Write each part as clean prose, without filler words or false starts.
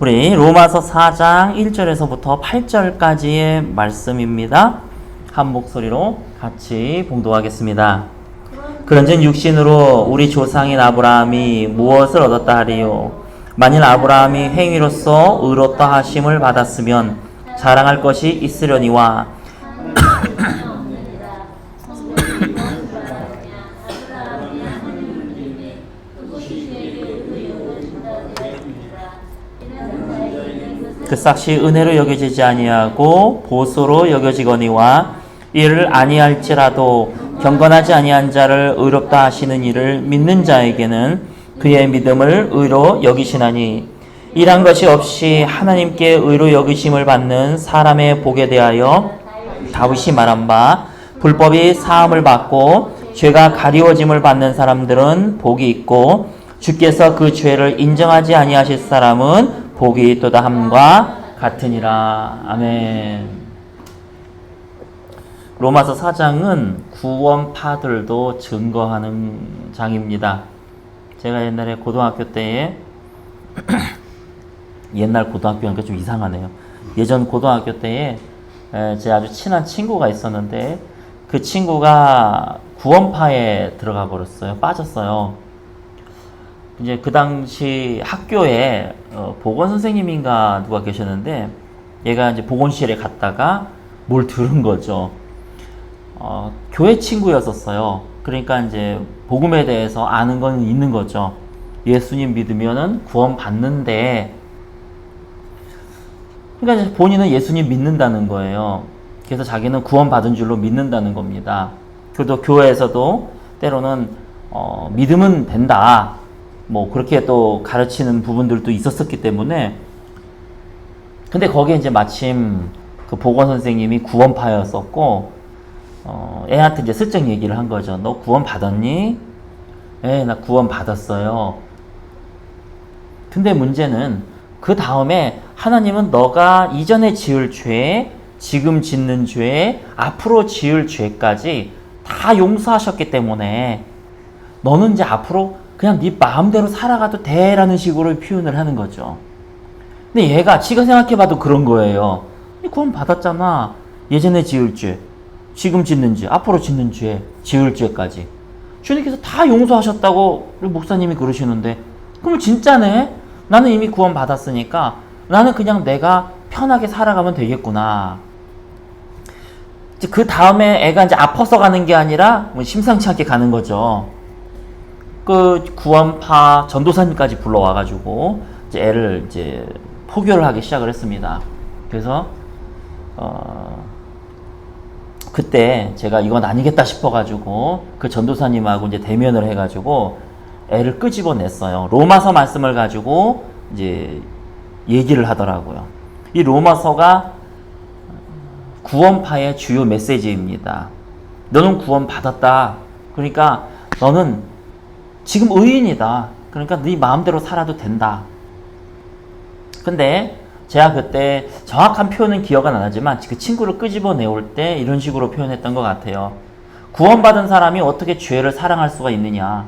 우리 로마서 4장 1절에서부터 8절까지의 말씀입니다. 한 목소리로 같이 봉독하겠습니다. 그런즉 육신으로 우리 조상인 아브라함이 무엇을 얻었다 하리요? 만일 아브라함이 행위로서 의롭다 하심을 받았으면 자랑할 것이 있으려니와 그 삭시 은혜로 여겨지지 아니하고 보소로 여겨지거니와 이를 아니할지라도 경건하지 아니한 자를 의롭다 하시는 이를 믿는 자에게는 그의 믿음을 의로 여기시나니 이란 것이 없이 하나님께 의로 여기심을 받는 사람의 복에 대하여 다윗이 말한 바 불법이 사함을 받고 죄가 가리워짐을 받는 사람들은 복이 있고 주께서 그 죄를 인정하지 아니하실 사람은 복이 있도다 함과 같으니라. 아멘. 로마서 4장은 구원파들도 증거하는 장입니다. 제가 옛날에 고등학교 때에 옛날 고등학교니까 좀 이상하네요. 예전 고등학교 때에 제 아주 친한 친구가 있었는데 그 친구가 구원파에 들어가 버렸어요. 빠졌어요. 이제 그 당시 학교에 보건 선생님인가 누가 계셨는데 얘가 이제 보건실에 갔다가 뭘 들은 거죠. 교회 친구였었어요. 그러니까 이제 복음에 대해서 아는 건 있는 거죠. 예수님 믿으면은 구원 받는데, 그러니까 이제 본인은 예수님 믿는다는 거예요. 그래서 자기는 구원 받은 줄로 믿는다는 겁니다. 그래도 교회에서도 때로는 믿으면 된다. 뭐 그렇게 또 가르치는 부분들도 있었었기 때문에, 근데 거기에 이제 마침 그 보건 선생님이 구원파였었고 애한테 이제 슬쩍 얘기를 한 거죠. 너 구원 받았니? 예, 나 구원 받았어요. 근데 문제는 그 다음에 하나님은 너가 이전에 지을 죄, 지금 짓는 죄, 앞으로 지을 죄까지 다 용서하셨기 때문에 너는 이제 앞으로 그냥 네 마음대로 살아가도 돼라는 식으로 표현을 하는 거죠. 근데 얘가 지가 생각해봐도 그런 거예요. 구원 받았잖아. 예전에 지을 죄, 지금 짓는 죄, 앞으로 짓는 죄, 지을 죄까지 주님께서 다 용서하셨다고 목사님이 그러시는데, 그럼 진짜네? 나는 이미 구원 받았으니까 나는 그냥 내가 편하게 살아가면 되겠구나. 그 다음에 애가 이제 아파서 가는 게 아니라 심상치 않게 가는 거죠. 그 구원파 전도사님까지 불러와가지고 이제 애를 이제 포교를 하기 시작을 했습니다. 그래서 그때 제가 이건 아니겠다 싶어가지고 그 전도사님하고 이제 대면을 해가지고 애를 끄집어냈어요. 로마서 말씀을 가지고 이제 얘기를 하더라고요. 이 로마서가 구원파의 주요 메시지입니다. 너는 구원 받았다. 그러니까 너는 지금 의인이다. 그러니까 네 마음대로 살아도 된다. 근데 제가 그때 정확한 표현은 기억은 안 나지만 그 친구를 끄집어 내올 때 이런 식으로 표현했던 것 같아요. 구원받은 사람이 어떻게 죄를 사랑할 수가 있느냐.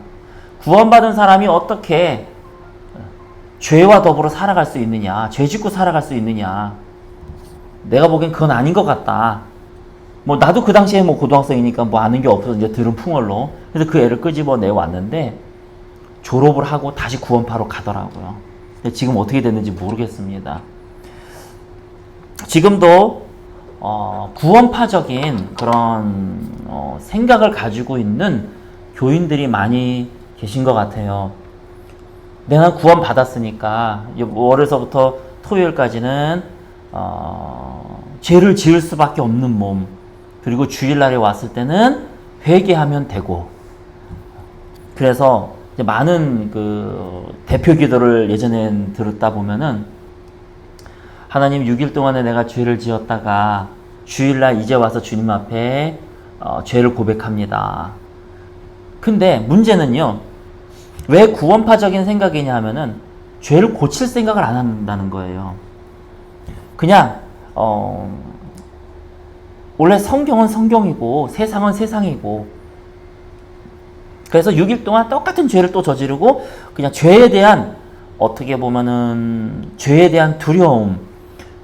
구원받은 사람이 어떻게 죄와 더불어 살아갈 수 있느냐. 죄 짓고 살아갈 수 있느냐. 내가 보기엔 그건 아닌 것 같다. 뭐 나도 그 당시에 뭐 고등학생이니까 뭐 아는 게 없어서 이제 들은 풍월로. 그래서 그 애를 끄집어 내왔는데 졸업을 하고 다시 구원파로 가더라고요. 근데 지금 어떻게 됐는지 모르겠습니다. 지금도 구원파적인 그런 생각을 가지고 있는 교인들이 많이 계신 것 같아요. 내가 구원 받았으니까 월요일서부터 토요일까지는 죄를 지을 수밖에 없는 몸, 그리고 주일날에 왔을 때는 회개하면 되고, 그래서 이제 많은 그 대표 기도를 예전엔 들었다 보면은 하나님 6일 동안에 내가 죄를 지었다가 주일날 이제 와서 주님 앞에 죄를 고백합니다. 근데 문제는요, 왜 구원파적인 생각이냐 하면은 죄를 고칠 생각을 안 한다는 거예요. 그냥 원래 성경은 성경이고 세상은 세상이고, 그래서 6일 동안 똑같은 죄를 또 저지르고 그냥 죄에 대한 어떻게 보면은 죄에 대한 두려움,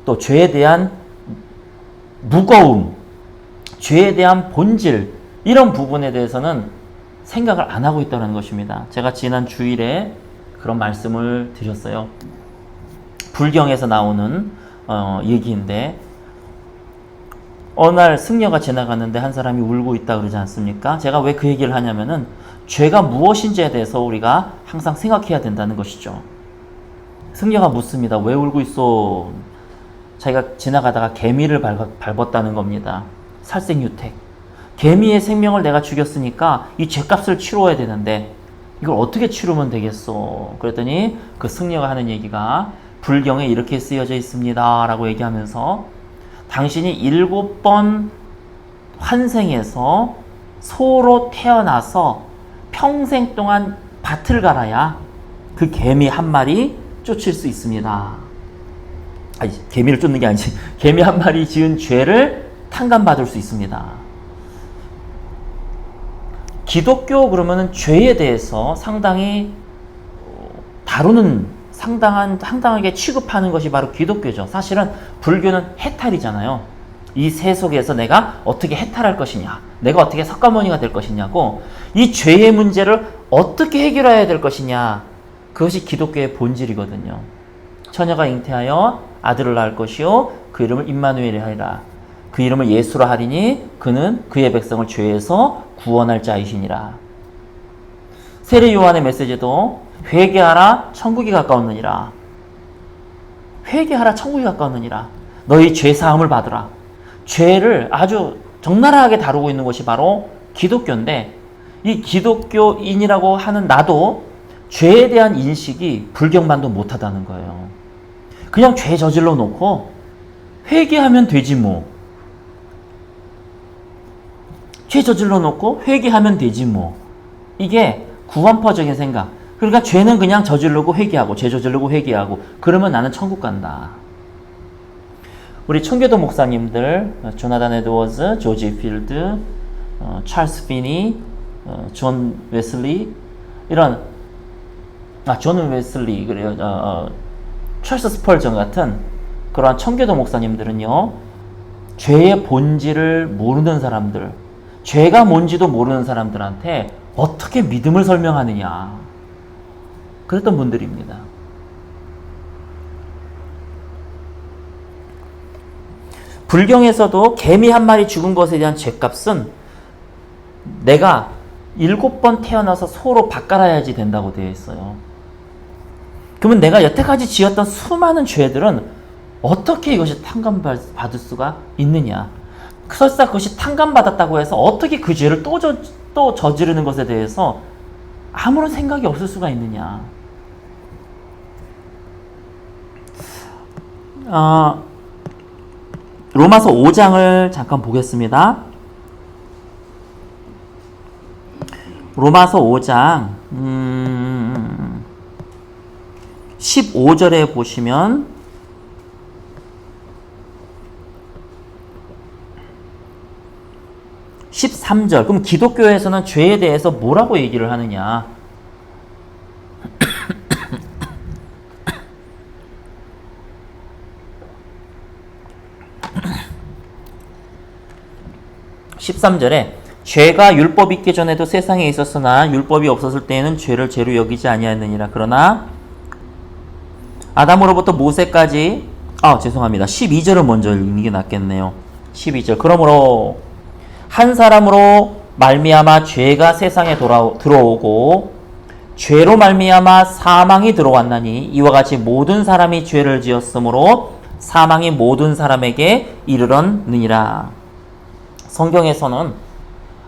또 죄에 대한 무거움, 죄에 대한 본질, 이런 부분에 대해서는 생각을 안 하고 있다는 것입니다. 제가 지난 주일에 그런 말씀을 드렸어요. 불경에서 나오는 얘기인데, 어느 날 승려가 지나갔는데 한 사람이 울고 있다 그러지 않습니까? 제가 왜 그 얘기를 하냐면은 죄가 무엇인지에 대해서 우리가 항상 생각해야 된다는 것이죠. 승려가 묻습니다. 왜 울고 있어? 자기가 지나가다가 개미를 밟았다는 겁니다. 살생유택. 개미의 생명을 내가 죽였으니까 이 죄값을 치러야 되는데 이걸 어떻게 치르면 되겠어? 그랬더니 그 승려가 하는 얘기가 불경에 이렇게 쓰여져 있습니다 라고 얘기하면서, 당신이 7번 환생해서 소로 태어나서 평생 동안 밭을 갈아야 그 개미 한 마리 쫓을 수 있습니다. 아니, 개미를 쫓는 게 아니지. 개미 한 마리 지은 죄를 탕감받을 수 있습니다. 기독교 그러면은 죄에 대해서 상당히 다루는, 상당하게 취급하는 것이 바로 기독교죠. 사실은 불교는 해탈이잖아요. 이 세 속에서 내가 어떻게 해탈할 것이냐, 내가 어떻게 석가모니가 될 것이냐고, 이 죄의 문제를 어떻게 해결해야 될 것이냐, 그것이 기독교의 본질이거든요. 처녀가 잉태하여 아들을 낳을 것이요 그 이름을 임마누엘이라 하리라. 그 이름을 예수라 하리니 그는 그의 백성을 죄에서 구원할 자이시니라. 세례 요한의 메시지도 회개하라 천국이 가까웠느니라. 회개하라 천국이 가까웠느니라. 너희 죄 사함을 받으라. 죄를 아주 적나라하게 다루고 있는 것이 바로 기독교인데, 이 기독교인이라고 하는 나도 죄에 대한 인식이 불경만도 못하다는 거예요. 그냥 죄 저질러 놓고 회개하면 되지 뭐. 죄 저질러 놓고 회개하면 되지 뭐. 이게 구원파적인 생각. 그러니까 죄는 그냥 저지르고 회개하고, 죄 저지르고 회개하고, 그러면 나는 천국 간다. 우리 청교도 목사님들, 조나단 에드워즈, 조지 필드, 찰스 피니, 존 웨슬리, 이런, 존 웨슬리, 그래요. 찰스 스펄전 같은 그러한 청교도 목사님들은요, 죄의 본질을 모르는 사람들, 죄가 뭔지도 모르는 사람들한테 어떻게 믿음을 설명하느냐, 그랬던 분들입니다. 불경에서도 개미 한 마리 죽은 것에 대한 죄값은 내가 7번 태어나서 소로 밭갈아야지 된다고 되어 있어요. 그러면 내가 여태까지 지었던 수많은 죄들은 어떻게 이것이 탕감받을 수가 있느냐? 설사 그것이 탕감받았다고 해서 어떻게 그 죄를 또 저지르는 것에 대해서 아무런 생각이 없을 수가 있느냐? 로마서 5장을 잠깐 보겠습니다. 로마서 5장 15절에 보시면, (13절) 그럼 기독교에서는 죄에 대해서 뭐라고 얘기를 하느냐? (13절에) 죄가 율법이 있기 전에도 세상에 있었으나 율법이 없었을 때에는 죄를 죄로 여기지 아니하였느니라. 그러나 아담으로부터 모세까지, 죄송합니다. 12절은 먼저 읽는 게 낫겠네요. 12절. 그러므로 한 사람으로 말미암아 죄가 세상에 들어오고 죄로 말미암아 사망이 들어왔나니 이와 같이 모든 사람이 죄를 지었으므로 사망이 모든 사람에게 이르렀느니라. 성경에서는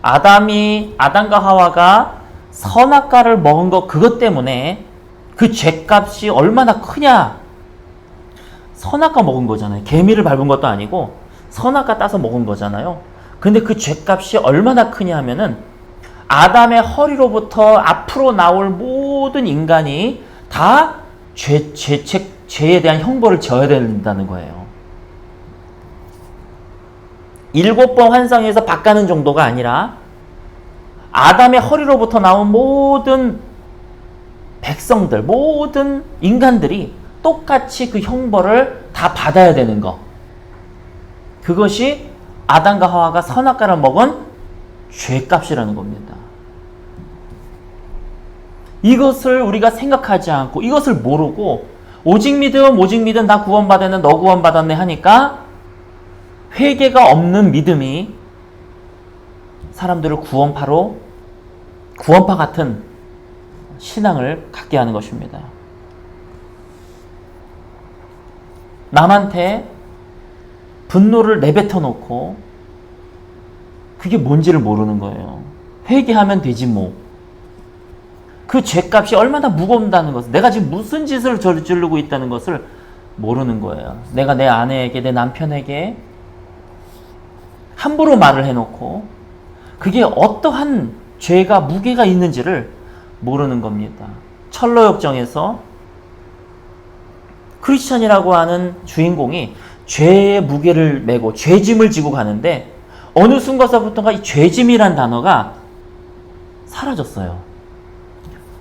아담과 하와가 선악과를 먹은 것, 그것 때문에 그 죄값이 얼마나 크냐. 선악과 먹은 거잖아요. 개미를 밟은 것도 아니고 선악과 따서 먹은 거잖아요. 근데 그 죄값이 얼마나 크냐 하면은 아담의 허리로부터 앞으로 나올 모든 인간이 다 죄에 대한 형벌을 져야 된다는 거예요. 7번 환상에서 밭가는 정도가 아니라 아담의 허리로부터 나온 모든 백성들, 모든 인간들이 똑같이 그 형벌을 다 받아야 되는 거. 그것이 아담과 하와가 선악과를 먹은 죄값이라는 겁니다. 이것을 우리가 생각하지 않고 이것을 모르고 오직 믿음 나 구원받았네 너 구원받았네 하니까 회개가 없는 믿음이 사람들을 구원파 같은 신앙을 갖게 하는 것입니다. 남한테 분노를 내뱉어 놓고 그게 뭔지를 모르는 거예요. 회개하면 되지 뭐. 그 죄값이 얼마나 무겁다는 것을, 내가 지금 무슨 짓을 저지르고 있다는 것을 모르는 거예요. 내가 내 아내에게, 내 남편에게 함부로 말을 해놓고 그게 어떠한 죄가 무게가 있는지를 모르는 겁니다. 철로역정에서 크리스천이라고 하는 주인공이 죄의 무게를 메고 죄짐을 지고 가는데 어느 순간서부터가 이 죄짐이란 단어가 사라졌어요.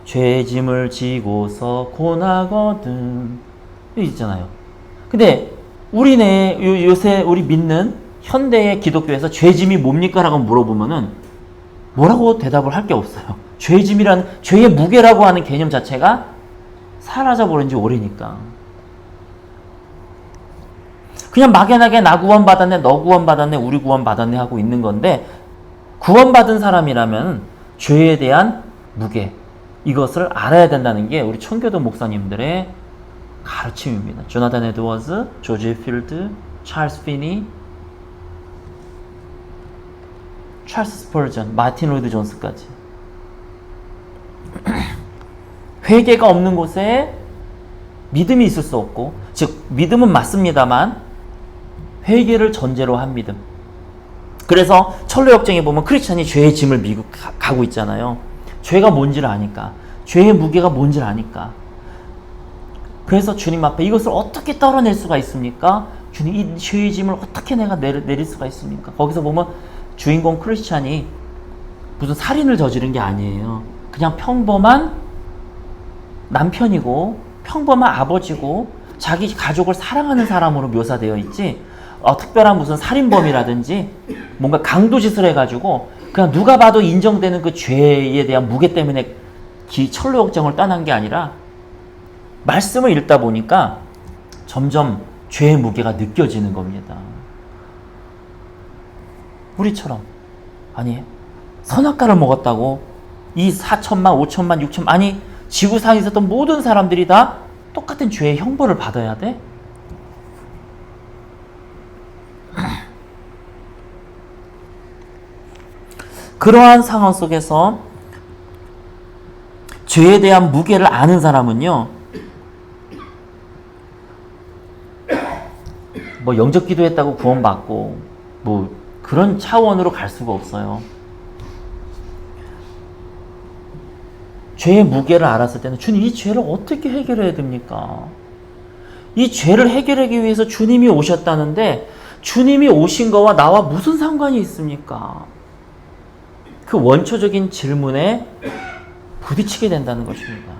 죄짐을 지고서 고나거든 이거 있잖아요. 근데 요새 우리 믿는 현대의 기독교에서 죄짐이 뭡니까? 라고 물어보면은 뭐라고 대답을 할 게 없어요. 죄짐이라는 죄의 무게라고 하는 개념 자체가 사라져버린 지 오래니까. 그냥 막연하게 나 구원받았네, 너 구원받았네, 우리 구원받았네 하고 있는 건데 구원받은 사람이라면 죄에 대한 무게, 이것을 알아야 된다는 게 우리 청교도 목사님들의 가르침입니다. 조나단 에드워즈, 조지 필드, 찰스 피니, 찰스 스펄전, 마틴 로이드 존스까지. 회개가 없는 곳에 믿음이 있을 수 없고, 즉 믿음은 맞습니다만 회개를 전제로 한 믿음. 그래서 철로역정에 보면 크리스천이 죄의 짐을 미고 가고 있잖아요. 죄가 뭔지를 아니까, 죄의 무게가 뭔지를 아니까. 그래서 주님 앞에 이것을 어떻게 떨어낼 수가 있습니까? 주님, 이 죄의 짐을 어떻게 내가 내릴 수가 있습니까? 거기서 보면 주인공 크리스찬이 무슨 살인을 저지른 게 아니에요. 그냥 평범한 남편이고 평범한 아버지고 자기 가족을 사랑하는 사람으로 묘사되어 있지, 특별한 무슨 살인범이라든지 뭔가 강도짓을 해가지고 그냥 누가 봐도 인정되는 그 죄에 대한 무게 때문에 철로역정을 떠난 게 아니라 말씀을 읽다 보니까 점점 죄의 무게가 느껴지는 겁니다. 우리처럼, 아니 선악과를 먹었다고 이 4천만, 5천만, 6천만, 아니 지구상에 있었던 모든 사람들이 다 똑같은 죄의 형벌을 받아야 돼? 그러한 상황 속에서 죄에 대한 무게를 아는 사람은요, 뭐 영접 기도했다고 구원받고 뭐 그런 차원으로 갈 수가 없어요. 죄의 무게를 알았을 때는 주님, 이 죄를 어떻게 해결해야 됩니까? 이 죄를 해결하기 위해서 주님이 오셨다는데 주님이 오신 거와 나와 무슨 상관이 있습니까? 그 원초적인 질문에 부딪히게 된다는 것입니다.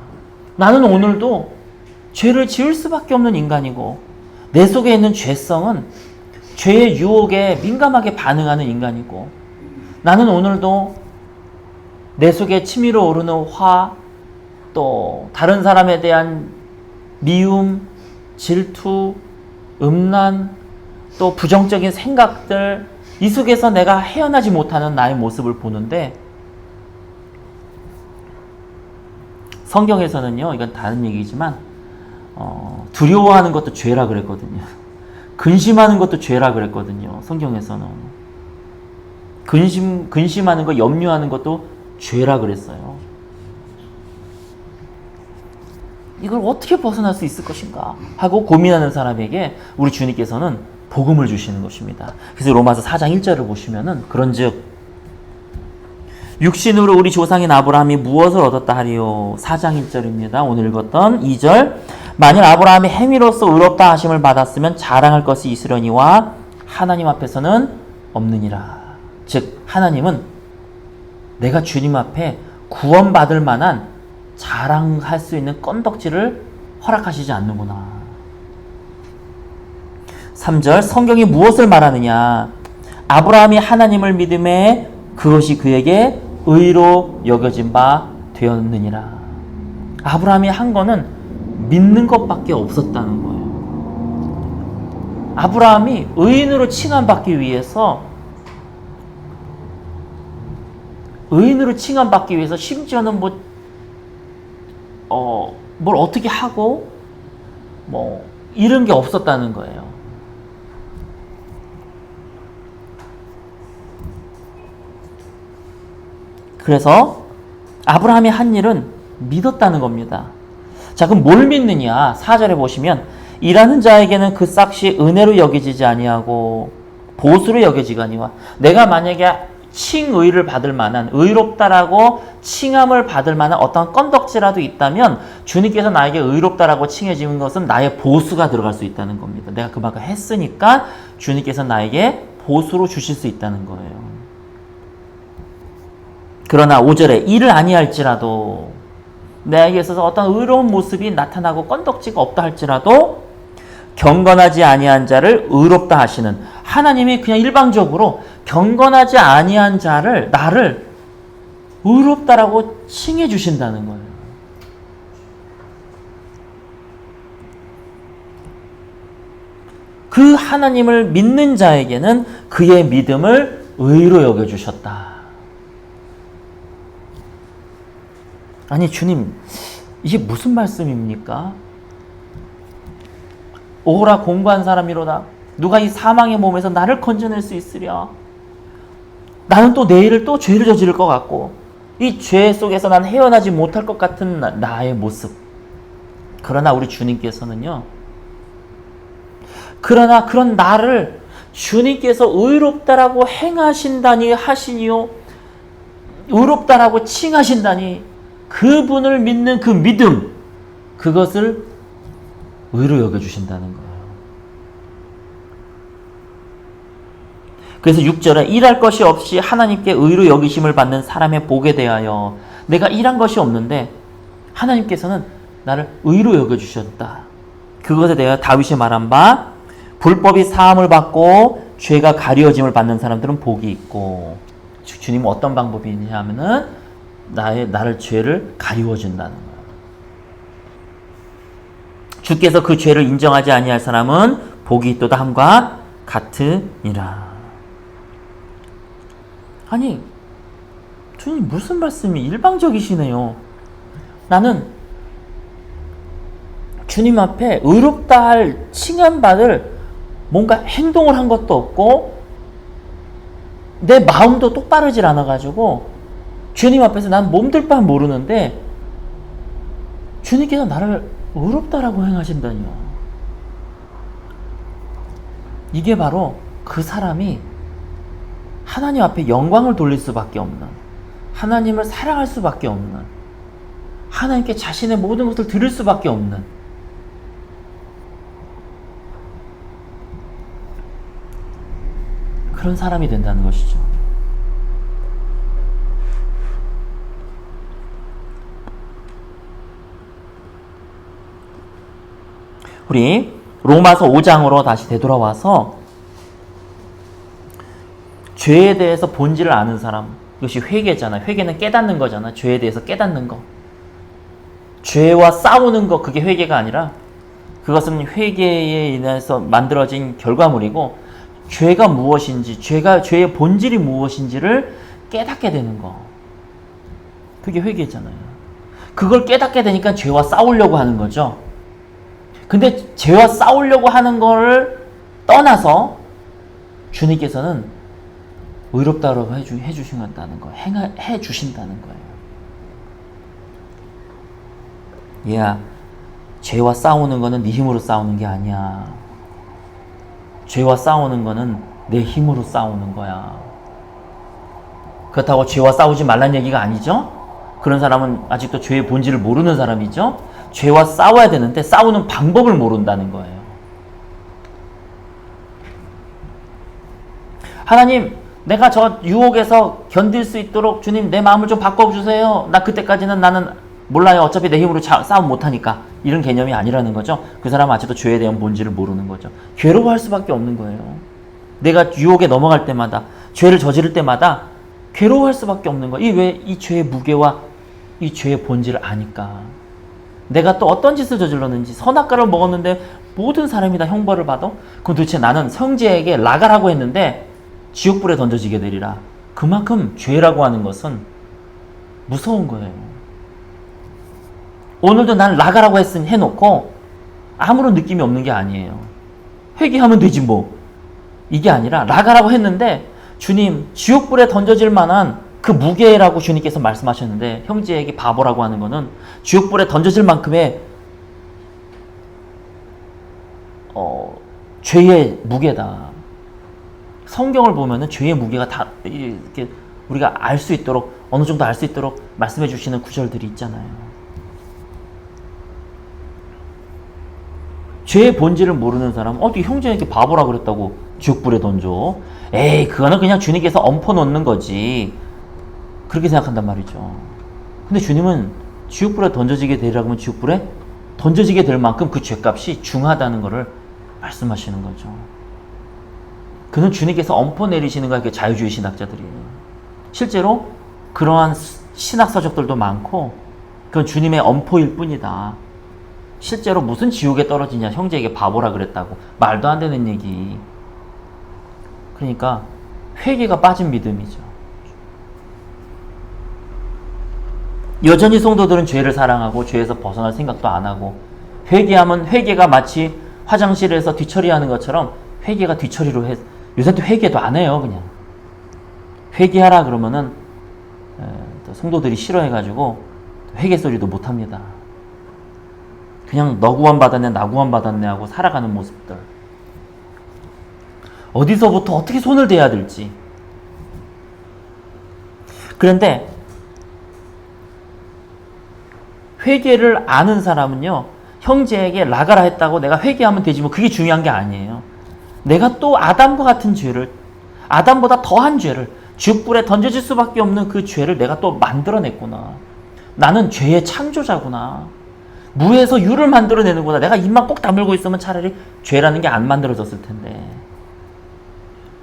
나는 오늘도 죄를 지을 수밖에 없는 인간이고 내 속에 있는 죄성은 죄의 유혹에 민감하게 반응하는 인간이고, 나는 오늘도 내 속에 치밀어 오르는 화, 또 다른 사람에 대한 미움, 질투, 음란, 또 부정적인 생각들, 이 속에서 내가 헤어나지 못하는 나의 모습을 보는데, 성경에서는요, 이건 다른 얘기지만 두려워하는 것도 죄라 그랬거든요. 근심하는 것도 죄라 그랬거든요. 성경에서는 근심하는 거, 염려하는 것도 죄라 그랬어요. 이걸 어떻게 벗어날 수 있을 것인가 하고 고민하는 사람에게 우리 주님께서는 복음을 주시는 것입니다. 그래서 로마서 4장 1절을 보시면은, 그런즉 육신으로 우리 조상인 아브라함이 무엇을 얻었다 하리요? 4장 1절입니다. 오늘 읽었던 2절. 만일 아브라함이 행위로서 의롭다 하심을 받았으면 자랑할 것이 있으려니와 하나님 앞에서는 없느니라. 즉 하나님은 내가 주님 앞에 구원받을 만한 자랑할 수 있는 건덕지를 허락하시지 않는구나. 3절 성경이 무엇을 말하느냐? 아브라함이 하나님을 믿음에 그것이 그에게 의로 여겨진 바 되었느니라. 아브라함이 한 거는 믿는 것밖에 없었다는 거예요. 아브라함이 의인으로 칭함받기 위해서 심지어는 뭘 어떻게 하고 이런 게 없었다는 거예요. 그래서 아브라함이 한 일은 믿었다는 겁니다. 자, 그럼 뭘 믿느냐? 4절에 보시면 일하는 자에게는 그 싹이 은혜로 여겨지지 아니하고 보수로 여겨지거니와. 내가 만약에 칭의를 받을 만한, 의롭다라고 칭함을 받을 만한 어떤 건덕지라도 있다면 주님께서 나에게 의롭다라고 칭해 주는 것은 나의 보수가 들어갈 수 있다는 겁니다. 내가 그만큼 했으니까 주님께서 나에게 보수로 주실 수 있다는 거예요. 그러나 5절에 이를 아니할지라도, 내게 있어서 어떤 의로운 모습이 나타나고 건덕지가 없다 할지라도 경건하지 아니한 자를 의롭다 하시는, 하나님이 그냥 일방적으로 경건하지 아니한 자를, 나를 의롭다라고 칭해 주신다는 거예요. 그 하나님을 믿는 자에게는 그의 믿음을 의로 여겨주셨다. 아니 주님, 이게 무슨 말씀입니까? 오라 공고한 사람이로다. 누가 이 사망의 몸에서 나를 건져낼 수 있으랴. 나는 또 내일을 또 죄를 저지를 것 같고 이 죄 속에서 난 헤어나지 못할 것 같은 나의 모습. 그러나 우리 주님께서는요, 그러나 그런 나를 주님께서 의롭다라고 행하신다니 하시니요, 의롭다라고 칭하신다니, 그분을 믿는 그 믿음, 그것을 의로 여겨주신다는 거예요. 그래서 6절에 일할 것이 없이 하나님께 의로 여기심을 받는 사람의 복에 대하여, 내가 일한 것이 없는데 하나님께서는 나를 의로 여겨주셨다. 그것에 대하여 다윗이 말한 바, 불법이 사함을 받고 죄가 가려짐을 받는 사람들은 복이 있고, 주님은 어떤 방법이 있냐 하면은 나를 죄를 가리워준다는 거예요. 주께서 그 죄를 인정하지 아니할 사람은 복이 있도다 함과 같으니라. 아니 주님 무슨 말씀이 일방적이시네요. 나는 주님 앞에 의롭다 할 칭함받을 뭔가 행동을 한 것도 없고 내 마음도 똑바르질 않아가지고 주님 앞에서 난 몸둘 바는 모르는데 주님께서 나를 의롭다라고 행하신다니요. 이게 바로 그 사람이 하나님 앞에 영광을 돌릴 수밖에 없는, 하나님을 사랑할 수밖에 없는, 하나님께 자신의 모든 것을 드릴 수밖에 없는 그런 사람이 된다는 것이죠. 우리 로마서 5장으로 다시 되돌아와서 죄에 대해서 본질을 아는 사람, 이것이 회개잖아요. 회개는 깨닫는 거잖아. 죄에 대해서 깨닫는 거. 죄와 싸우는 거, 그게 회개가 아니라 그것은 회개에 인해서 만들어진 결과물이고, 죄가 무엇인지, 죄의 본질이 무엇인지를 깨닫게 되는 거. 그게 회개잖아요. 그걸 깨닫게 되니까 죄와 싸우려고 하는 거죠. 근데 죄와 싸우려고 하는 거를 떠나서 주님께서는 의롭다고 해주신다는 거, 해주신다는 거예요. 얘야, 죄와 싸우는 거는 네 힘으로 싸우는 게 아니야. 죄와 싸우는 거는 내 힘으로 싸우는 거야. 그렇다고 죄와 싸우지 말란 얘기가 아니죠? 그런 사람은 아직도 죄의 본질을 모르는 사람이죠? 죄와 싸워야 되는데 싸우는 방법을 모른다는 거예요. 하나님, 내가 저 유혹에서 견딜 수 있도록 주님 내 마음을 좀 바꿔주세요. 나 그때까지는 나는 몰라요. 어차피 내 힘으로 싸움 못하니까. 이런 개념이 아니라는 거죠. 그 사람은 아직도 죄에 대한 본질을 모르는 거죠. 괴로워할 수밖에 없는 거예요. 내가 유혹에 넘어갈 때마다, 죄를 저지를 때마다 괴로워할 수밖에 없는 거예요. 이 죄의 무게와 이 죄의 본질을 아니까. 내가 또 어떤 짓을 저질렀는지, 선악과를 먹었는데 모든 사람이 다 형벌을 받아? 그럼 도대체 나는 형제에게 나가라고 했는데 지옥불에 던져지게 되리라. 그만큼 죄라고 하는 것은 무서운 거예요. 오늘도 난 나가라고 해놓고 아무런 느낌이 없는 게 아니에요. 회개하면 되지 뭐. 이게 아니라 나가라고 했는데 주님, 지옥불에 던져질 만한 그 무게라고 주님께서 말씀하셨는데, 형제에게 바보라고 하는 거는 지옥불에 던져질 만큼의 죄의 무게다. 성경을 보면은 죄의 무게가 다 이렇게 우리가 알 수 있도록, 어느 정도 알 수 있도록 말씀해 주시는 구절들이 있잖아요. 죄의 본질을 모르는 사람은 어떻게 형제에게 바보라 그랬다고 지옥불에 던져? 에이, 그거는 그냥 주님께서 엎어 놓는 거지. 그렇게 생각한단 말이죠. 근데 주님은 지옥불에 던져지게 되리라고 하면 지옥불에 던져지게 될 만큼 그 죄값이 중하다는 것을 말씀하시는 거죠. 그는 주님께서 엎어 내리시는 거야. 그 자유주의 신학자들이에요. 실제로 그러한 신학서적들도 많고 그건 주님의 엄포일 뿐이다. 실제로 무슨 지옥에 떨어지냐, 형제에게 바보라 그랬다고. 말도 안 되는 얘기. 그러니까 회개가 빠진 믿음이죠. 여전히 성도들은 죄를 사랑하고 죄에서 벗어날 생각도 안 하고, 회개하면 회개가 마치 화장실에서 뒤처리하는 것처럼 회개가 뒤처리로 해. 요새 또 회개도 안 해요. 그냥 회개하라 그러면은 성도들이 싫어해가지고 회개 소리도 못 합니다. 그냥 너 구원 받았네, 나 구원 받았네 하고 살아가는 모습들. 어디서부터 어떻게 손을 대야 될지. 그런데 회개를 아는 사람은요, 형제에게 나가라 했다고 내가 회개하면 되지 뭐, 그게 중요한 게 아니에요. 내가 또 아담과 같은 죄를, 아담보다 더한 죄를, 지옥불에 던져질 수밖에 없는 그 죄를 내가 또 만들어냈구나. 나는 죄의 창조자구나. 무에서 유를 만들어내는구나. 내가 입만 꼭 다물고 있으면 차라리 죄라는 게 안 만들어졌을 텐데.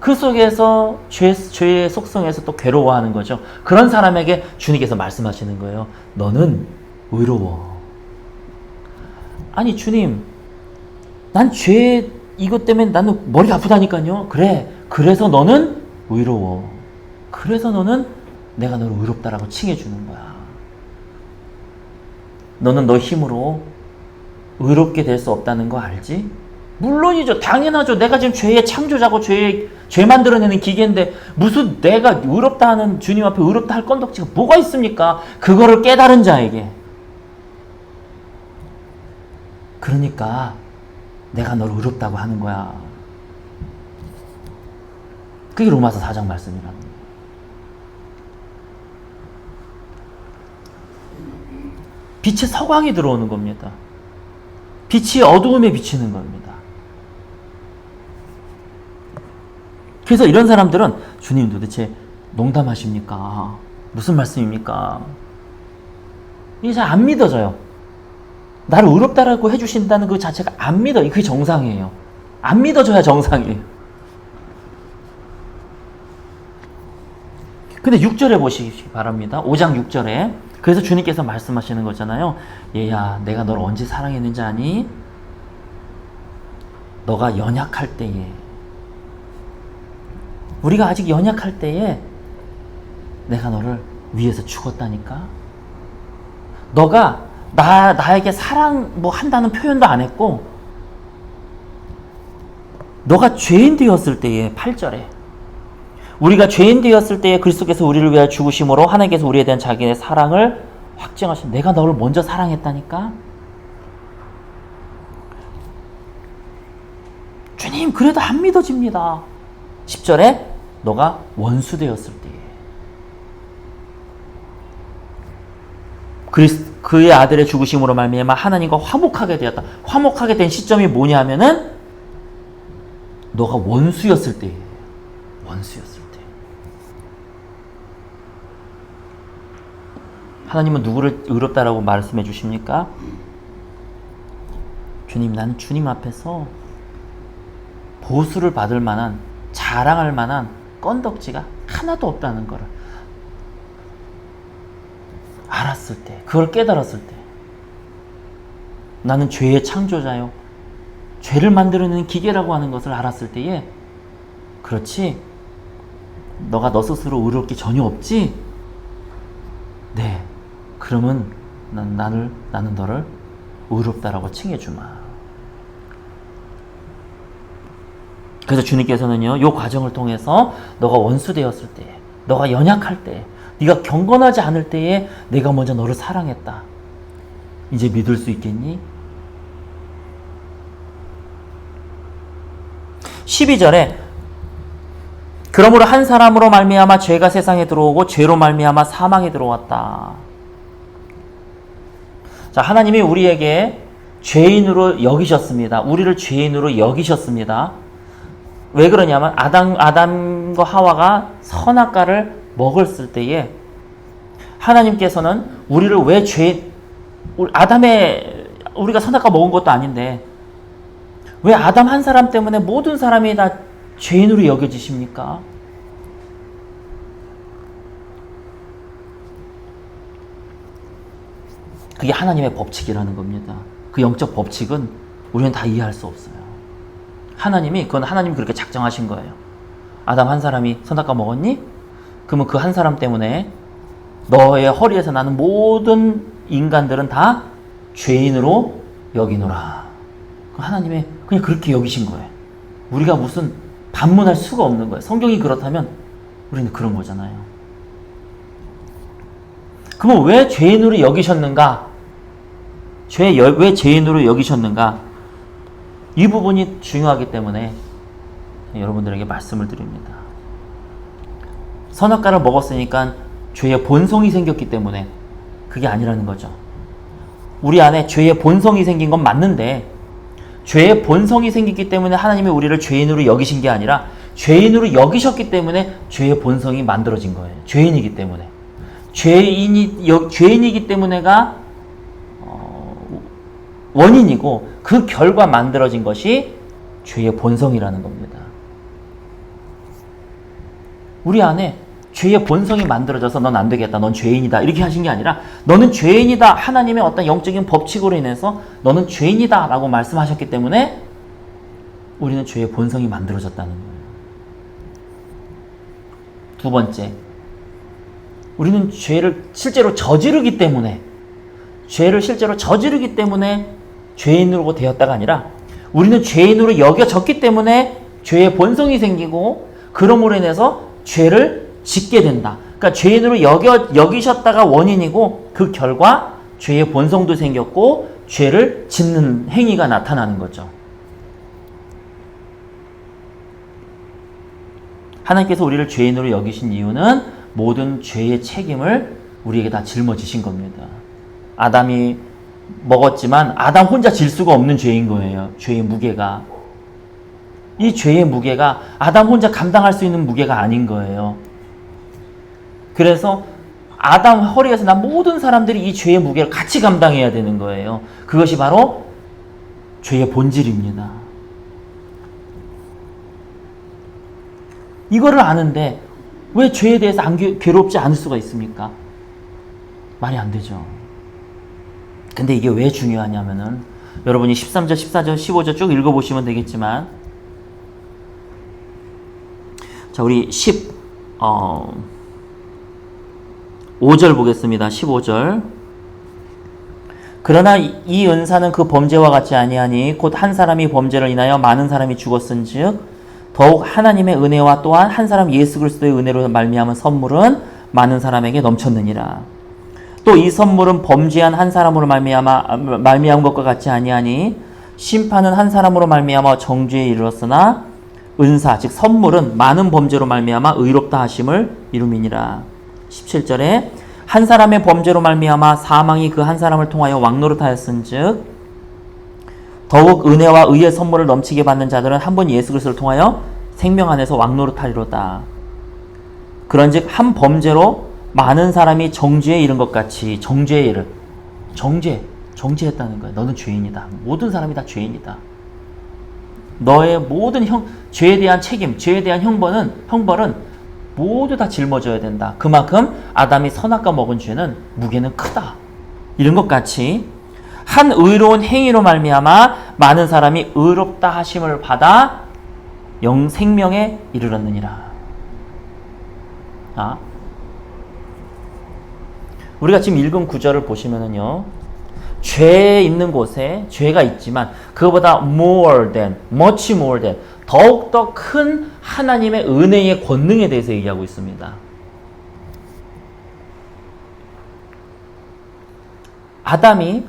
그 속에서 죄의 속성에서 또 괴로워하는 거죠. 그런 사람에게 주님께서 말씀하시는 거예요. 너는 의로워. 아니 주님, 난 죄 이것 때문에 나는 머리가 아프다니까요. 그래, 그래서 너는 의로워. 그래서 너는 내가 너를 의롭다라고 칭해주는 거야. 너는 너 힘으로 의롭게 될 수 없다는 거 알지? 물론이죠. 당연하죠. 내가 지금 죄의 창조자고 죄 만들어내는 기계인데 무슨 내가 의롭다 하는, 주님 앞에 의롭다 할 건덕지가 뭐가 있습니까? 그거를 깨달은 자에게. 그러니까 내가 너를 의롭다고 하는 거야. 그게 로마서 4장 말씀이라는 거예요. 빛의 서광이 들어오는 겁니다. 빛이 어두움에 비치는 겁니다. 그래서 이런 사람들은 주님 도대체 농담하십니까? 무슨 말씀입니까? 이게 잘 안 믿어져요. 나를 의롭다라고 해주신다는 그 자체가 안 믿어요. 그게 정상이에요. 안 믿어져야 정상이에요. 근데 6절에 보시기 바랍니다. 5장 6절에. 그래서 주님께서 말씀하시는 거잖아요. 얘야, 내가 너를 언제 사랑했는지 아니? 너가 연약할 때에. 우리가 아직 연약할 때에 내가 너를 위해서 죽었다니까? 너가 나에게 사랑 뭐 한다는 표현도 안 했고, 너가 죄인 되었을 때에, 8절에 우리가 죄인 되었을 때에 그리스도께서 우리를 위하여 죽으심으로 하나님께서 우리에 대한 자기의 사랑을 확증하신, 내가 너를 먼저 사랑했다니까? 주님, 그래도 안 믿어집니다. 10절에 너가 원수 되었을 때에 그의 아들의 죽으심으로 말미암아 하나님과 화목하게 되었다. 화목하게 된 시점이 뭐냐 하면은 너가 원수였을 때에, 원수였을 때. 하나님은 누구를 의롭다라고 말씀해 주십니까? 주님, 나는 주님 앞에서 보수를 받을 만한, 자랑할 만한 건덕지가 하나도 없다는 것을 알았을 때, 그걸 깨달았을 때, 나는 죄의 창조자요, 죄를 만들어내는 기계라고 하는 것을 알았을 때에, 그렇지, 너가 너 스스로 의롭게 전혀 없지? 네, 그러면 나는 너를 의롭다라고 칭해주마. 그래서 주님께서는요, 이 과정을 통해서 너가 원수 되었을 때, 너가 연약할 때, 네가 경건하지 않을 때에 내가 먼저 너를 사랑했다. 이제 믿을 수 있겠니? 12절에 그러므로 한 사람으로 말미암아 죄가 세상에 들어오고 죄로 말미암아 사망이 들어왔다. 자, 하나님이 우리에게 죄인으로 여기셨습니다. 우리를 죄인으로 여기셨습니다. 왜 그러냐면 아담과 하와가 선악과를 먹었을 때에 하나님께서는 우리를 왜 우리가 선악과 먹은 것도 아닌데 왜 아담 한 사람 때문에 모든 사람이 다 죄인으로 여겨지십니까? 그게 하나님의 법칙이라는 겁니다. 그 영적 법칙은 우리는 다 이해할 수 없어요. 하나님이 그렇게 작정하신 거예요. 아담 한 사람이 선악과 먹었니? 그러면 그 한 사람 때문에 너의 허리에서 나는 모든 인간들은 다 죄인으로 여기노라. 하나님이 그냥 그렇게 여기신 거예요. 우리가 무슨 반문할 수가 없는 거예요. 성경이 그렇다면 우리는 그런 거잖아요. 그러면 왜 죄인으로 여기셨는가? 왜 죄인으로 여기셨는가? 이 부분이 중요하기 때문에 여러분들에게 말씀을 드립니다. 선악과를 먹었으니까 죄의 본성이 생겼기 때문에 그게 아니라는 거죠. 우리 안에 죄의 본성이 생긴 건 맞는데 죄의 본성이 생겼기 때문에 하나님이 우리를 죄인으로 여기신 게 아니라 죄인으로 여기셨기 때문에 죄의 본성이 만들어진 거예요. 죄인이기 때문에. 죄인이기 때문에가 원인이고 그 결과 만들어진 것이 죄의 본성이라는 겁니다. 우리 안에 죄의 본성이 만들어져서 넌 안 되겠다, 넌 죄인이다 이렇게 하신 게 아니라 너는 죄인이다, 하나님의 어떤 영적인 법칙으로 인해서 너는 죄인이다 라고 말씀하셨기 때문에 우리는 죄의 본성이 만들어졌다는 거예요. 두 번째, 우리는 죄를 실제로 저지르기 때문에 죄인으로 되었다가 아니라 우리는 죄인으로 여겨졌기 때문에 죄의 본성이 생기고 그러므로 인해서 죄를 짓게 된다. 그러니까 죄인으로 여기셨다가 원인이고 그 결과 죄의 본성도 생겼고 죄를 짓는 행위가 나타나는 거죠. 하나님께서 우리를 죄인으로 여기신 이유는 모든 죄의 책임을 우리에게 다 짊어지신 겁니다. 아담이 먹었지만 아담 혼자 질 수가 없는 죄인 거예요. 죄의 무게가. 이 죄의 무게가 아담 혼자 감당할 수 있는 무게가 아닌 거예요. 그래서 아담 허리에서 난 모든 사람들이 이 죄의 무게를 같이 감당해야 되는 거예요. 그것이 바로 죄의 본질입니다. 이거를 아는데 왜 죄에 대해서 괴롭지 않을 수가 있습니까? 말이 안 되죠. 근데 이게 왜 중요하냐면은 여러분이 13절, 14절, 15절 쭉 읽어보시면 되겠지만 자, 우리 5절 보겠습니다. 15절. 그러나 이 은사는 그 범죄와 같지 아니하니 곧 한 사람이 범죄를 인하여 많은 사람이 죽었은즉 더욱 하나님의 은혜와 또한 한 사람 예수 그리스도의 은혜로 말미암은 선물은 많은 사람에게 넘쳤느니라. 또 이 선물은 범죄한 한 사람으로 말미암은 것과 같지 아니하니 심판은 한 사람으로 말미암아 정죄에 이르렀으나 은사 즉 선물은 많은 범죄로 말미암아 의롭다 하심을 이루미니라. 17절에 한 사람의 범죄로 말미암아 사망이 그 한 사람을 통하여 왕노릇하였은즉 더욱 은혜와 의의 선물을 넘치게 받는 자들은 한 번 예수 그리스도를 통하여 생명 안에서 왕노릇하리로다. 그런즉 한 범죄로 많은 사람이 정죄에 이른 것 같이 정죄에 이른 정죄했다는 거야. 너는 죄인이다. 모든 사람이 다 죄인이다. 너의 모든 죄에 대한 책임, 죄에 대한 형벌은 모두 다 짊어져야 된다. 그만큼 아담이 선악과 먹은 죄는 무게는 크다. 이런 것 같이 한 의로운 행위로 말미암아 많은 사람이 의롭다 하심을 받아 생명에 이르렀느니라. 우리가 지금 읽은 구절을 보시면은요, 죄 있는 곳에 죄가 있지만 그거보다 much more than 더욱더 큰 하나님의 은혜의 권능에 대해서 얘기하고 있습니다. 아담이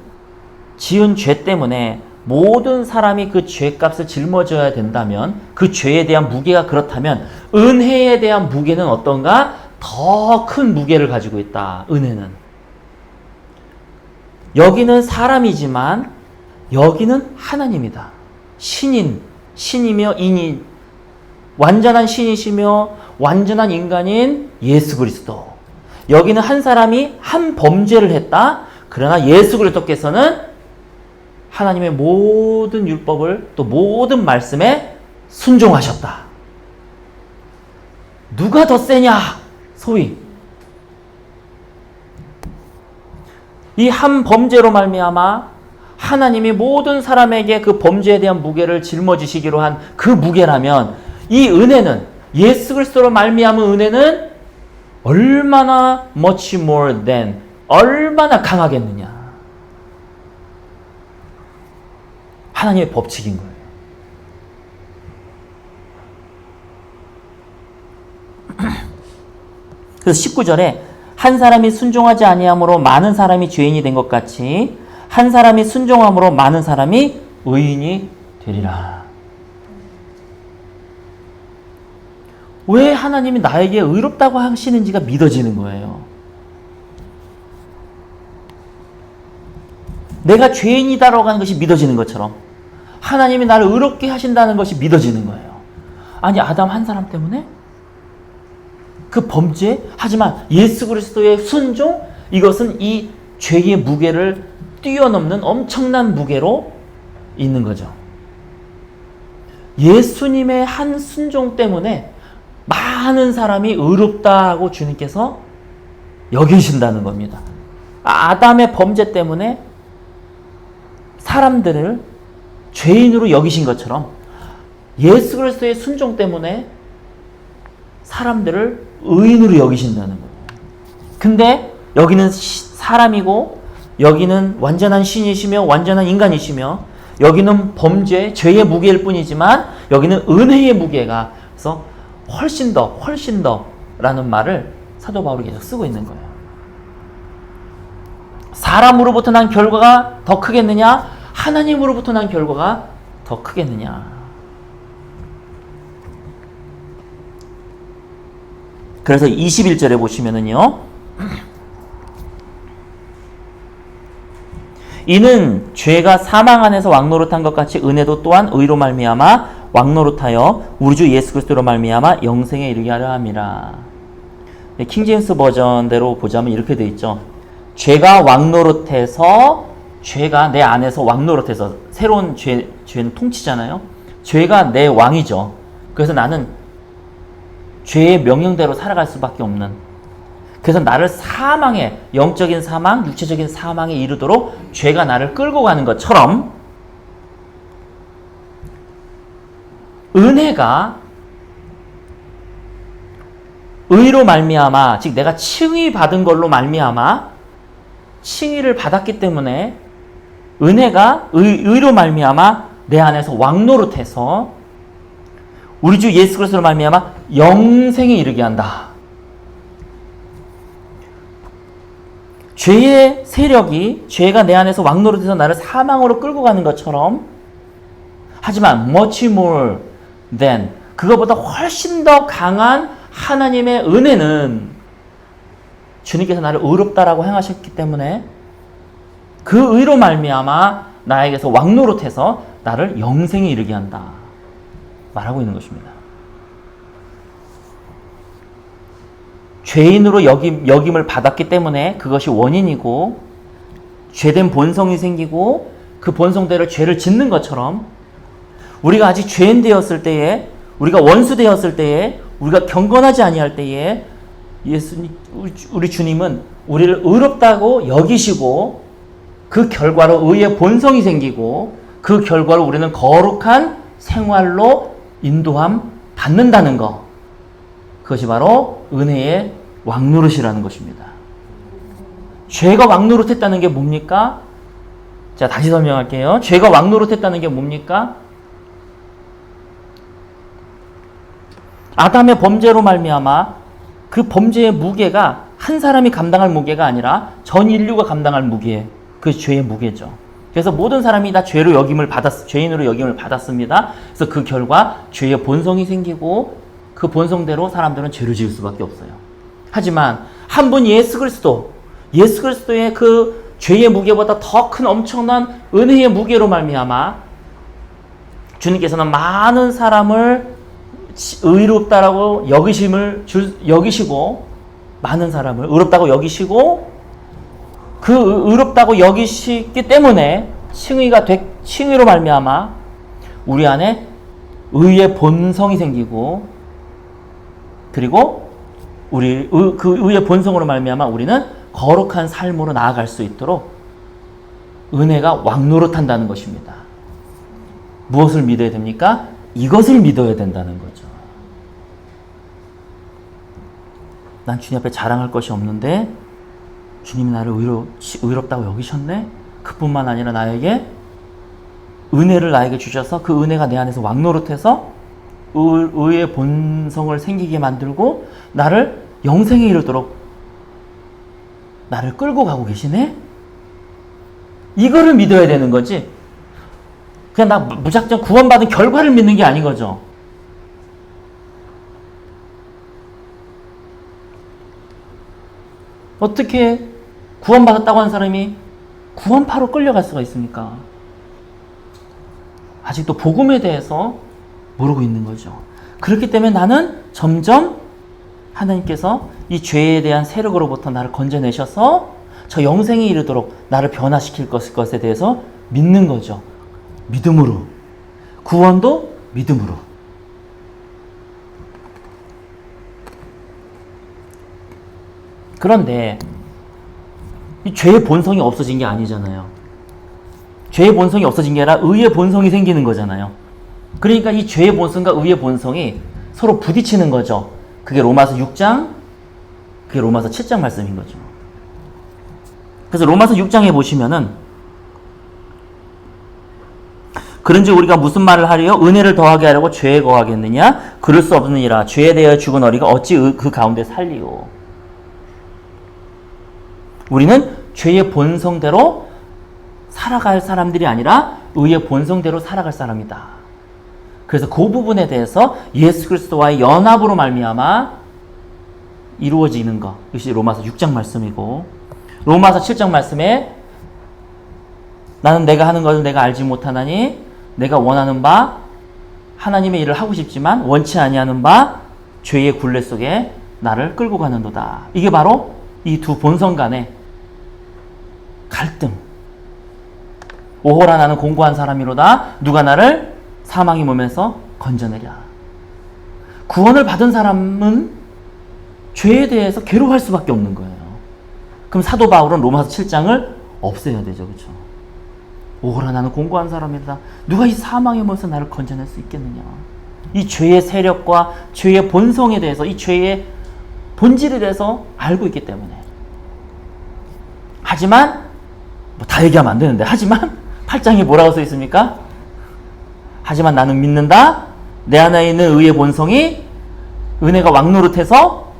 지은 죄 때문에 모든 사람이 그 죄값을 짊어져야 된다면, 그 죄에 대한 무게가 그렇다면 은혜에 대한 무게는 어떤가? 더 큰 무게를 가지고 있다. 은혜는. 여기는 사람이지만 여기는 하나님이다. 신이며 인인, 완전한 신이시며 완전한 인간인 예수 그리스도. 여기는 한 사람이 한 범죄를 했다. 그러나 예수 그리스도께서는 하나님의 모든 율법을 또 모든 말씀에 순종하셨다. 누가 더 세냐? 소위 이 한 범죄로 말미암아 하나님이 모든 사람에게 그 범죄에 대한 무게를 짊어지시기로 한 그 무게라면, 이 은혜는, 예수 그리스도로 말미암은 은혜는 얼마나 much more than, 얼마나 강하겠느냐. 하나님의 법칙인 거예요. 그래서 19절에 한 사람이 순종하지 아니함으로 많은 사람이 죄인이 된 것 같이 한 사람이 순종함으로 많은 사람이 의인이 되리라. 왜 하나님이 나에게 의롭다고 하시는지가 믿어지는 거예요. 내가 죄인이다라고 하는 것이 믿어지는 것처럼 하나님이 나를 의롭게 하신다는 것이 믿어지는 거예요. 아니, 아담 한 사람 때문에? 그 범죄? 하지만 예수 그리스도의 순종? 이것은 이 죄의 무게를 뛰어넘는 엄청난 무게로 있는 거죠. 예수님의 한 순종 때문에 많은 사람이 의롭다고 주님께서 여기신다는 겁니다. 아담의 범죄 때문에 사람들을 죄인으로 여기신 것처럼 예수 그리스도의 순종 때문에 사람들을 의인으로 여기신다는 거예요. 근데 여기는 사람이고 여기는 완전한 신이시며 완전한 인간이시며 여기는 범죄, 죄의 무게일 뿐이지만 여기는 은혜의 무게가, 그래서 훨씬 더 라는 말을 사도 바울이 계속 쓰고 있는 거예요. 사람으로부터 난 결과가 더 크겠느냐? 하나님으로부터 난 결과가 더 크겠느냐? 그래서 21절에 보시면은요, 이는 죄가 사망 안에서 왕노릇한 것 같이 은혜도 또한 의로 말미암아 왕노릇하여 우리 주 예수 그리스도로 말미암아 영생에 이르게 하려 함이라. 킹제임스 버전대로 보자면 이렇게 돼 있죠. 죄가 왕노릇해서, 죄가 내 안에서 왕노릇해서, 새로운 죄는 통치잖아요. 죄가 내 왕이죠. 그래서 나는 죄의 명령대로 살아갈 수밖에 없는, 그래서 나를 사망에, 영적인 사망, 육체적인 사망에 이르도록 죄가 나를 끌고 가는 것처럼 은혜가 의로 말미암아, 즉 내가 칭의 받은 걸로 말미암아, 칭의를 받았기 때문에 은혜가 의로 말미암아 내 안에서 왕노릇해서 우리 주 예수 그리스도로 말미암아 영생에 이르게 한다. 죄의 세력이, 죄가 내 안에서 왕노릇해서 나를 사망으로 끌고 가는 것처럼, 하지만 much more than, 그거보다 훨씬 더 강한 하나님의 은혜는 주님께서 나를 의롭다라고 행하셨기 때문에 그 의로 말미암아 나에게서 왕노릇해서 나를 영생에 이르게 한다 말하고 있는 것입니다. 죄인으로 여김을 받았기 때문에 그것이 원인이고, 죄된 본성이 생기고 그 본성대로 죄를 짓는 것처럼, 우리가 아직 죄인 되었을 때에, 우리가 원수 되었을 때에, 우리가 경건하지 아니할 때에 우리 주님은 우리를 의롭다고 여기시고, 그 결과로 의의 본성이 생기고, 그 결과로 우리는 거룩한 생활로 인도함 받는다는 것, 그것이 바로 은혜의 왕노릇이라는 것입니다. 죄가 왕노릇했다는 게 뭡니까? 자, 다시 설명할게요. 죄가 왕노릇했다는 게 뭡니까? 아담의 범죄로 말미암아 그 범죄의 무게가 한 사람이 감당할 무게가 아니라 전 인류가 감당할 무게, 그 죄의 무게죠. 그래서 모든 사람이 다 죄인으로 여김을 받았습니다. 그래서 그 결과 죄의 본성이 생기고 그 본성대로 사람들은 죄를 지을 수밖에 없어요. 하지만 한 분 예수 그리스도의 그 죄의 무게보다 더 큰 엄청난 은혜의 무게로 말미암아 주님께서는 많은 사람을 의롭다라고 여기시고, 많은 사람을 의롭다고 여기시고, 그 의롭다고 여기시기 때문에 칭의로 말미암아 우리 안에 의의 본성이 생기고, 그리고 그 의의 본성으로 말미암아 우리는 거룩한 삶으로 나아갈 수 있도록 은혜가 왕노릇한다는 것입니다. 무엇을 믿어야 됩니까? 이것을 믿어야 된다는 거죠. 난 주님 앞에 자랑할 것이 없는데 주님이 나를 의롭다고 여기셨네? 그뿐만 아니라 은혜를 나에게 주셔서 그 은혜가 내 안에서 왕노릇해서 의의 본성을 생기게 만들고 나를 영생에 이르도록 나를 끌고 가고 계시네? 이거를 믿어야 되는 거지. 그냥 나 무작정 구원받은 결과를 믿는 게 아닌 거죠. 어떻게 구원받았다고 하는 사람이 구원파로 끌려갈 수가 있습니까? 아직도 복음에 대해서 모르고 있는 거죠. 그렇기 때문에 나는 점점 하나님께서 이 죄에 대한 세력으로부터 나를 건져내셔서 저 영생에 이르도록 나를 변화시킬 것에 대해서 믿는 거죠. 믿음으로. 구원도 믿음으로. 그런데 이 죄의 본성이 없어진 게 아니잖아요. 죄의 본성이 없어진 게 아니라 의의 본성이 생기는 거잖아요. 그러니까 이 죄의 본성과 의의 본성이 서로 부딪히는 거죠. 그게 로마서 6장, 그게 로마서 7장 말씀인 거죠. 그래서 로마서 6장에 보시면은 그런즉 우리가 무슨 말을 하리요? 은혜를 더하게 하려고 죄에 거하겠느냐? 그럴 수 없느니라. 죄에 대하여 죽은 어리가 어찌 그 가운데 살리요? 우리는 죄의 본성대로 살아갈 사람들이 아니라 의의 본성대로 살아갈 사람이다. 그래서 그 부분에 대해서 예수 그리스도와의 연합으로 말미암아 이루어지는 것, 이것이 로마서 6장 말씀이고, 로마서 7장 말씀에 나는 내가 하는 것을 내가 알지 못하나니 내가 원하는 바 하나님의 일을 하고 싶지만 원치 아니하는 바 죄의 굴레 속에 나를 끌고 가는도다. 이게 바로 이 두 본성 간의 갈등. 오호라 나는 공고한 사람이로다. 누가 나를 사망의 몸에서 건져내랴. 구원을 받은 사람은 죄에 대해서 괴로워할 수밖에 없는 거예요. 그럼 사도 바울은 로마서 7장을 없애야 되죠. 그렇죠? 오호라 나는 공고한 사람이다. 누가 이 사망의 몸에서 나를 건져낼 수 있겠느냐. 이 죄의 세력과 죄의 본성에 대해서, 이 죄의 본질에 대해서 알고 있기 때문에. 하지만 다 얘기하면 안 되는데, 하지만 8장에 뭐라고 써 있습니까? 하지만 나는 믿는다. 내 안에 있는 의의 본성이 은혜가 왕노릇해서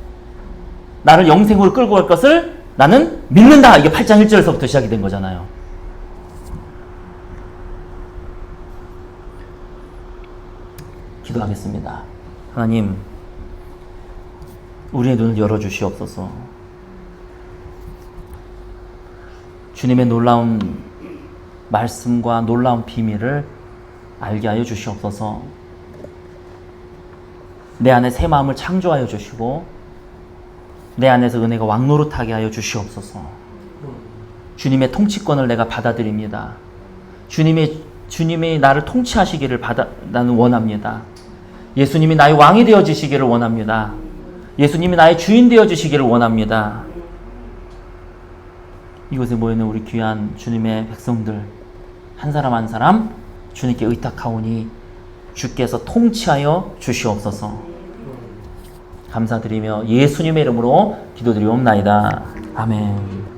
나를 영생으로 끌고 갈 것을 나는 믿는다. 이게 8장 1절에서부터 시작이 된 거잖아요. 기도하겠습니다. 하나님, 우리의 눈을 열어주시옵소서. 주님의 놀라운 말씀과 놀라운 비밀을 알게 하여 주시옵소서. 내 안에 새 마음을 창조하여 주시고 내 안에서 은혜가 왕노릇하게 하여 주시옵소서. 주님의 통치권을 내가 받아들입니다. 주님이 나를 통치하시기를 나는 원합니다. 예수님이 나의 왕이 되어주시기를 원합니다. 예수님이 나의 주인 되어주시기를 원합니다. 이곳에 모여있는 우리 귀한 주님의 백성들 한 사람 한 사람 주님께 의탁하오니 주께서 통치하여 주시옵소서. 감사드리며 예수님의 이름으로 기도드리옵나이다. 아멘.